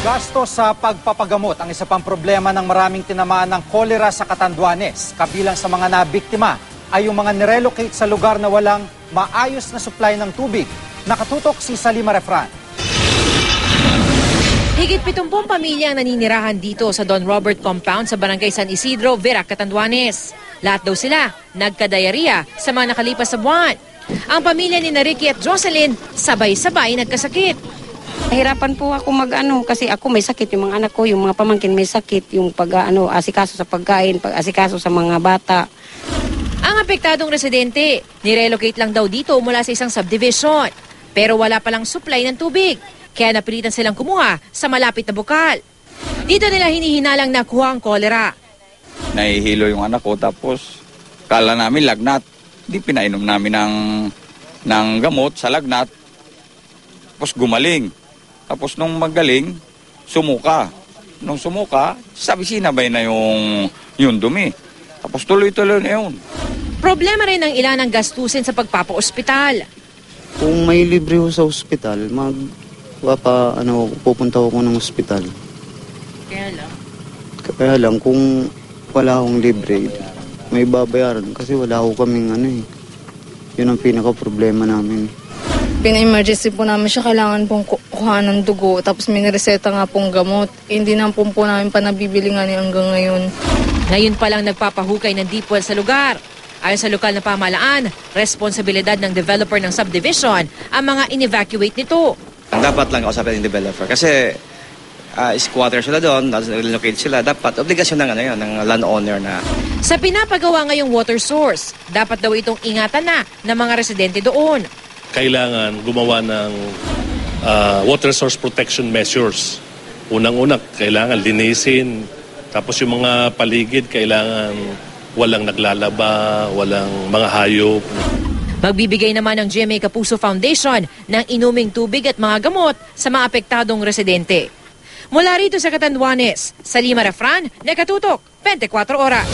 Gasto sa pagpapagamot ang isa pang problema ng maraming tinamaan ng kolera sa Catanduanes. Kabilang sa mga nabiktima ay yung mga nirelocate sa lugar na walang maayos na supply ng tubig. Nakatutok si Salima Refran. Higit 70 pamilya ang naninirahan dito sa Don Robert Compound sa Barangay San Isidro, Verac, Catanduanes. Lahat daw sila nagka-diarrhea sa mga nakalipas na buwan. Ang pamilya ni Ricky at Jocelyn sabay-sabay nagkasakit. Nahirapan po ako kasi ako may sakit, yung mga anak ko, yung mga pamangkin may sakit, yung asikaso sa pagkain, asikaso sa mga bata. Ang apektadong residente, nirelocate lang daw dito mula sa isang subdivision. Pero wala palang supply ng tubig, kaya napilitan silang kumuha sa malapit na bukal. Dito nila hinihinalang nakuha ang kolera. Nahihilo yung anak ko, tapos kala namin lagnat. Di pinainom namin ng gamot sa lagnat, tapos gumaling. Tapos nung magaling, sumuka. Nung sumuka, sabi sinabay na yung dumi. Tapos tuloy-tuloy na yun. Problema rin ang ilan ng gastusin sa pagpapa-ospital. Kung may libre ho sa ospital, pupunta ako ng ospital. Kaya lang, kung wala akong libre, may babayaran kasi wala ako kaming Yun ang pinaka-problema namin. Pina-emergency po namin siya, kailangan pong kuha ng dugo, tapos may nireseta nga pong gamot. Hindi na po namin pa nabibili nga hanggang ngayon. Ngayon pa lang nagpapahukay ng deep well sa lugar. Ayon sa lokal na pamahalaan, responsibilidad ng developer ng subdivision ang mga in-evacuate nito. Dapat lang kausapin ng developer kasi squatter sila doon, relocate sila. Dapat obligasyon ng landowner na. Sa pinapagawa ngayong water source, dapat daw itong ingatan na ng mga residente doon. Kailangan gumawa ng water source protection measures. Unang-una, kailangan linisin. Tapos yung mga paligid, kailangan walang naglalaba, walang mga hayop. Magbibigay naman ng GMA Kapuso Foundation ng inuming tubig at mga gamot sa mga apektadong residente. Mula rito sa Catanduanes, Salima Refran, Nakatutok, 24 Oras.